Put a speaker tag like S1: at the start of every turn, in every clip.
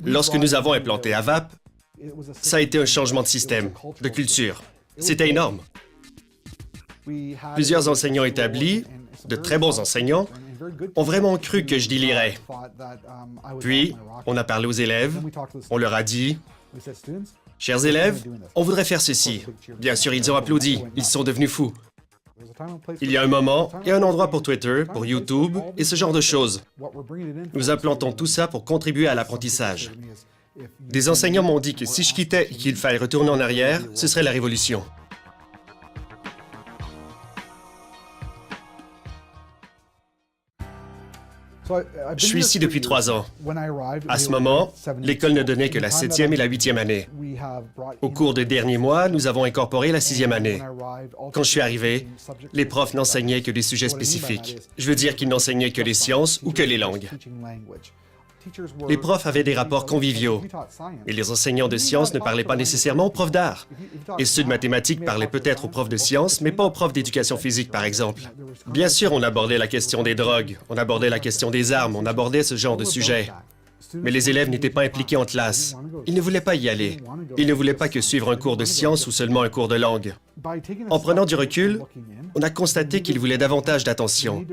S1: Lorsque nous avons implanté AVAP, ça a été un changement de système, de culture. C'était énorme. Plusieurs enseignants établis, de très bons enseignants, ont vraiment cru que je délirais. Puis, on a parlé aux élèves, on leur a dit « Chers élèves, on voudrait faire ceci. » Bien sûr, ils ont applaudi, ils sont devenus fous. Il y a un moment et un endroit pour Twitter, pour YouTube et ce genre de choses. Nous implantons tout ça pour contribuer à l'apprentissage. Des enseignants m'ont dit que si je quittais et qu'il fallait retourner en arrière, ce serait la révolution. Je suis ici depuis 3 ans. À ce moment, l'école ne donnait que la 7e et la 8e année. Au cours des derniers mois, nous avons incorporé la 6e année. Quand je suis arrivé, les profs n'enseignaient que des sujets spécifiques. Je veux dire qu'ils n'enseignaient que les sciences ou que les langues. Les profs avaient des rapports conviviaux, et les enseignants de sciences ne parlaient pas nécessairement aux profs d'art. Et ceux de mathématiques parlaient peut-être aux profs de sciences, mais pas aux profs d'éducation physique, par exemple. Bien sûr, on abordait la question des drogues, on abordait la question des armes, on abordait ce genre de sujet. Mais les élèves n'étaient pas impliqués en classe. Ils ne voulaient pas y aller. Ils ne voulaient pas que suivre un cours de sciences ou seulement un cours de langue. En prenant du recul, on a constaté qu'ils voulaient davantage d'attention.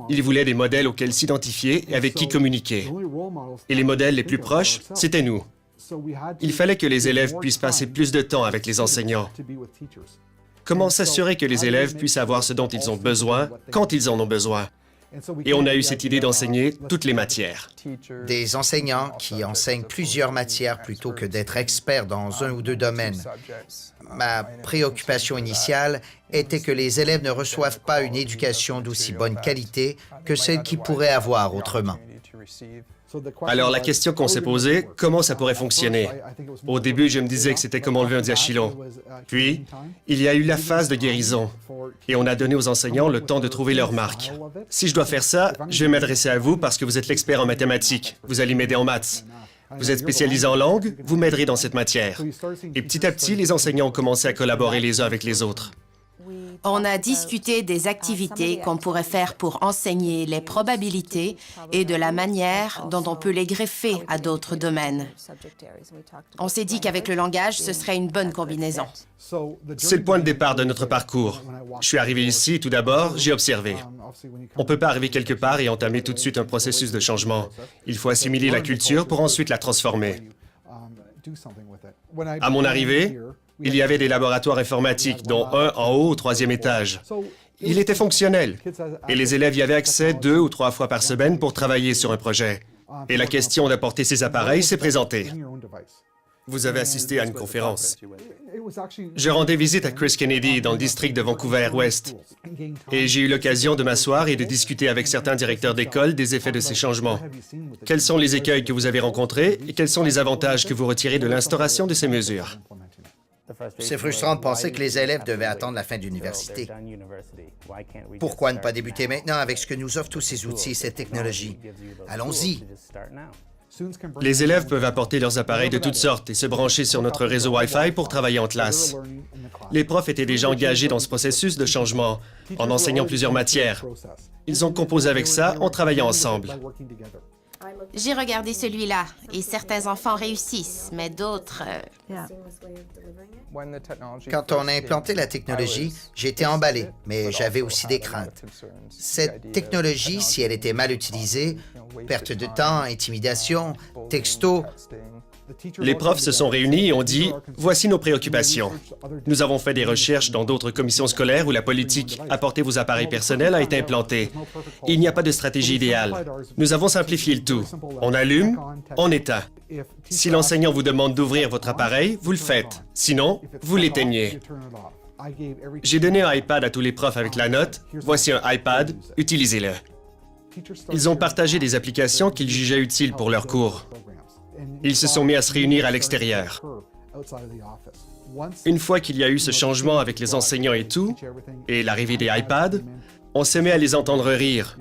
S1: Ils voulaient des modèles auxquels s'identifier et avec qui communiquer. Et les modèles les plus proches, c'était nous. Il fallait que les élèves puissent passer plus de temps avec les enseignants. Comment s'assurer que les élèves puissent avoir ce dont ils ont besoin quand ils en ont besoin? Et on a eu cette idée d'enseigner toutes les matières.
S2: Des enseignants qui enseignent plusieurs matières plutôt que d'être experts dans un ou deux domaines. Ma préoccupation initiale était que les élèves ne reçoivent pas une éducation d'aussi bonne qualité que celle qu'ils pourraient avoir autrement.
S1: Alors la question qu'on s'est posée, comment ça pourrait fonctionner? Au début, je me disais que c'était comme enlever un diachylon. Puis, il y a eu la phase de guérison. Et on a donné aux enseignants le temps de trouver leur marque. Si je dois faire ça, je vais m'adresser à vous parce que vous êtes l'expert en mathématiques. Vous allez m'aider en maths. Vous êtes spécialisé en langue, vous m'aiderez dans cette matière. Et petit à petit, les enseignants ont commencé à collaborer les uns avec les autres.
S3: On a discuté des activités qu'on pourrait faire pour enseigner les probabilités et de la manière dont on peut les greffer à d'autres domaines. On s'est dit qu'avec le langage, ce serait une bonne combinaison.
S1: C'est le point de départ de notre parcours. Je suis arrivé ici, tout d'abord, j'ai observé. On ne peut pas arriver quelque part et entamer tout de suite un processus de changement. Il faut assimiler la culture pour ensuite la transformer. À mon arrivée, il y avait des laboratoires informatiques, dont un en haut au 3e étage. Il était fonctionnel, et les élèves y avaient accès 2 ou 3 fois par semaine pour travailler sur un projet. Et la question d'apporter ces appareils s'est présentée. Vous avez assisté à une conférence. Je rendais visite à Chris Kennedy dans le district de Vancouver-Ouest. Et j'ai eu l'occasion de m'asseoir et de discuter avec certains directeurs d'école des effets de ces changements. Quels sont les écueils que vous avez rencontrés et quels sont les avantages que vous retirez de l'instauration de ces mesures?
S2: C'est frustrant de penser que les élèves devaient attendre la fin de l'université. Pourquoi ne pas débuter maintenant avec ce que nous offrent tous ces outils et cette technologie? Allons-y.
S1: Les élèves peuvent apporter leurs appareils de toutes sortes et se brancher sur notre réseau Wi-Fi pour travailler en classe. Les profs étaient déjà engagés dans ce processus de changement, en enseignant plusieurs matières. Ils ont composé avec ça en travaillant ensemble.
S3: J'ai regardé celui-là, et certains enfants réussissent, mais d'autres...
S2: Quand on a implanté la technologie, j'ai été emballé, mais j'avais aussi des craintes. Cette technologie, si elle était mal utilisée, perte de temps, intimidation, texto...
S1: Les profs se sont réunis et ont dit « Voici nos préoccupations. Nous avons fait des recherches dans d'autres commissions scolaires où la politique « Apportez vos appareils personnels » a été implantée. Il n'y a pas de stratégie idéale. Nous avons simplifié le tout. On allume, on éteint. Si l'enseignant vous demande d'ouvrir votre appareil, vous le faites. Sinon, vous l'éteignez. J'ai donné un iPad à tous les profs avec la note « Voici un iPad, utilisez-le ». Ils ont partagé des applications qu'ils jugeaient utiles pour leurs cours. Ils se sont mis à se réunir à l'extérieur. Une fois qu'il y a eu ce changement avec les enseignants et tout, et l'arrivée des iPads, on s'est mis à les entendre rire.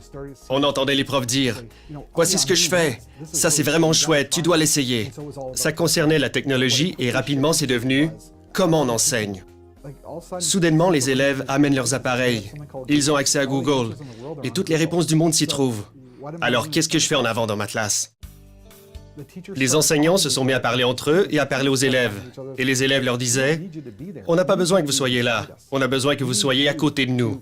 S1: On entendait les profs dire « Voici ce que je fais. Ça, c'est vraiment chouette. Tu dois l'essayer. » Ça concernait la technologie et rapidement, c'est devenu « Comment on enseigne ?» Soudainement, les élèves amènent leurs appareils. Ils ont accès à Google. Et toutes les réponses du monde s'y trouvent. Alors, qu'est-ce que je fais en avant dans ma classe? Les enseignants se sont mis à parler entre eux et à parler aux élèves. Et les élèves leur disaient, « On n'a pas besoin que vous soyez là. On a besoin que vous soyez à côté de nous.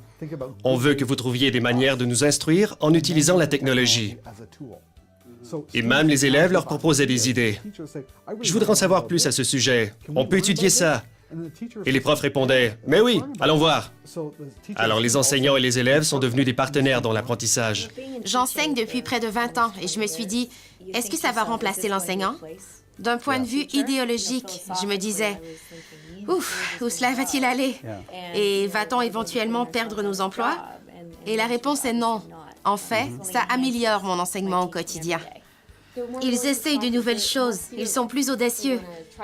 S1: On veut que vous trouviez des manières de nous instruire en utilisant la technologie. » Et même les élèves leur proposaient des idées. « Je voudrais en savoir plus à ce sujet. On peut étudier ça. » Et les profs répondaient, « Mais oui, allons voir. » Alors les enseignants et les élèves sont devenus des partenaires dans l'apprentissage.
S3: J'enseigne depuis près de 20 ans et je me suis dit, est-ce que ça va remplacer l'enseignant? D'un point de vue idéologique, je me disais, ouf, où cela va-t-il aller? Et va-t-on éventuellement perdre nos emplois? Et la réponse est non. En fait, ça améliore mon enseignement au quotidien. Ils essayent de nouvelles choses, ils sont plus audacieux.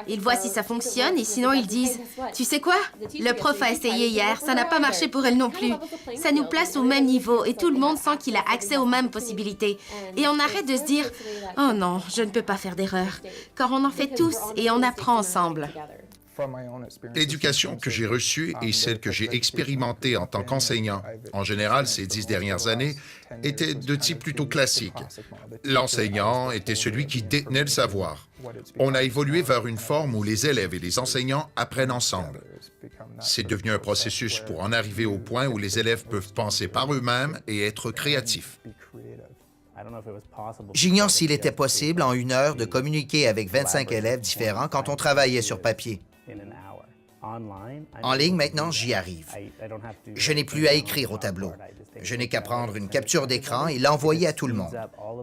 S3: Ils voient si ça fonctionne et sinon ils disent « Tu sais quoi? Le prof a essayé hier, ça n'a pas marché pour elle non plus. Ça nous place au même niveau et tout le monde sent qu'il a accès aux mêmes possibilités. Et on arrête de se dire « Oh non, je ne peux pas faire d'erreur. » Car on en fait tous et on apprend ensemble.
S4: L'éducation que j'ai reçue et celle que j'ai expérimentée en tant qu'enseignant, en général ces 10 dernières années, était de type plutôt classique. L'enseignant était celui qui détenait le savoir. On a évolué vers une forme où les élèves et les enseignants apprennent ensemble. C'est devenu un processus pour en arriver au point où les élèves peuvent penser par eux-mêmes et être créatifs.
S2: J'ignore s'il était possible en 1 heure de communiquer avec 25 élèves différents quand on travaillait sur papier. En ligne, maintenant, j'y arrive. Je n'ai plus à écrire au tableau. Je n'ai qu'à prendre une capture d'écran et l'envoyer à tout le monde.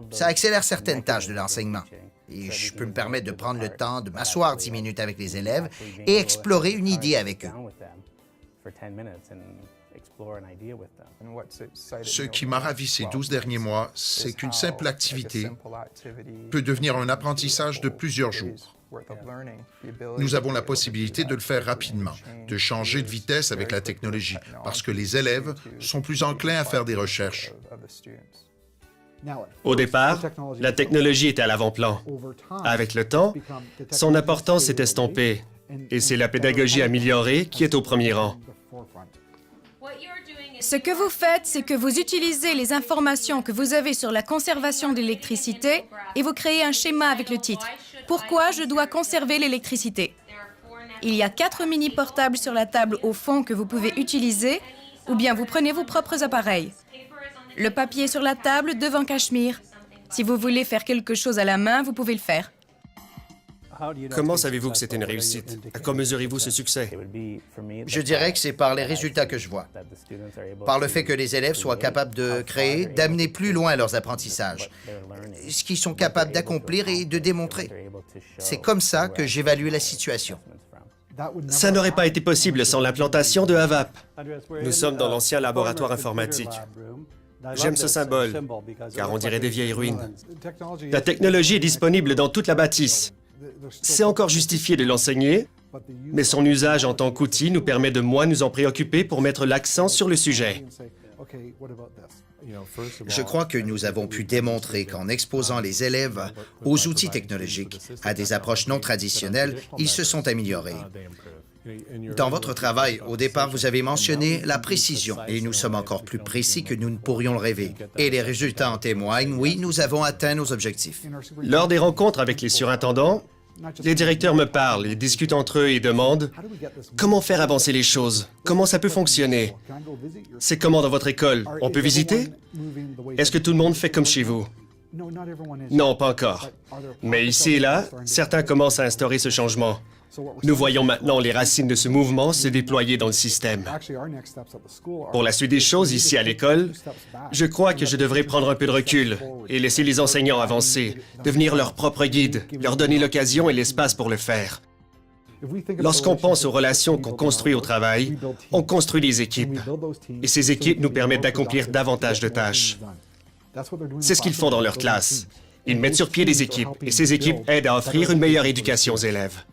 S2: Ça accélère certaines tâches de l'enseignement. Et je peux me permettre de prendre le temps de m'asseoir 10 minutes avec les élèves et explorer une idée avec eux.
S4: Ce qui m'a ravi ces 12 derniers mois, c'est qu'une simple activité peut devenir un apprentissage de plusieurs jours. Nous avons la possibilité de le faire rapidement, de changer de vitesse avec la technologie, parce que les élèves sont plus enclins à faire des recherches.
S1: Au départ, la technologie était à l'avant-plan. Avec le temps, son importance s'est estompée et c'est la pédagogie améliorée qui est au premier rang.
S5: Ce que vous faites, c'est que vous utilisez les informations que vous avez sur la conservation de l'électricité et vous créez un schéma avec le titre « Pourquoi je dois conserver l'électricité ?» Il y a 4 mini-portables sur la table au fond que vous pouvez utiliser ou bien vous prenez vos propres appareils. Le papier sur la table devant Cachemire. Si vous voulez faire quelque chose à la main, vous pouvez le faire.
S1: Comment savez-vous que c'était une réussite? À quoi mesurez-vous ce succès?
S2: Je dirais que c'est par les résultats que je vois. Par le fait que les élèves soient capables de créer, d'amener plus loin leurs apprentissages. Ce qu'ils sont capables d'accomplir et de démontrer. C'est comme ça que j'évalue la situation.
S1: Ça n'aurait pas été possible sans l'implantation de AVAP. Nous sommes dans l'ancien laboratoire informatique. J'aime ce symbole, car on dirait des vieilles ruines. La technologie est disponible dans toute la bâtisse. C'est encore justifié de l'enseigner, mais son usage en tant qu'outil nous permet de moins nous en préoccuper pour mettre l'accent sur le sujet.
S2: Je crois que nous avons pu démontrer qu'en exposant les élèves aux outils technologiques, à des approches non traditionnelles, ils se sont améliorés. Dans votre travail, au départ, vous avez mentionné la précision, et nous sommes encore plus précis que nous ne pourrions le rêver. Et les résultats en témoignent, oui, nous avons atteint nos objectifs.
S1: Lors des rencontres avec les surintendants, les directeurs me parlent et discutent entre eux et demandent « Comment faire avancer les choses? Comment ça peut fonctionner? C'est comment dans votre école? On peut visiter? Est-ce que tout le monde fait comme chez vous? » Non, pas encore. Mais ici et là, certains commencent à instaurer ce changement. Nous voyons maintenant les racines de ce mouvement se déployer dans le système. Pour la suite des choses ici à l'école, je crois que je devrais prendre un peu de recul et laisser les enseignants avancer, devenir leur propre guide, leur donner l'occasion et l'espace pour le faire. Lorsqu'on pense aux relations qu'on construit au travail, on construit des équipes. Et ces équipes nous permettent d'accomplir davantage de tâches. C'est ce qu'ils font dans leur classe. Ils mettent sur pied des équipes et ces équipes aident à offrir une meilleure éducation aux élèves.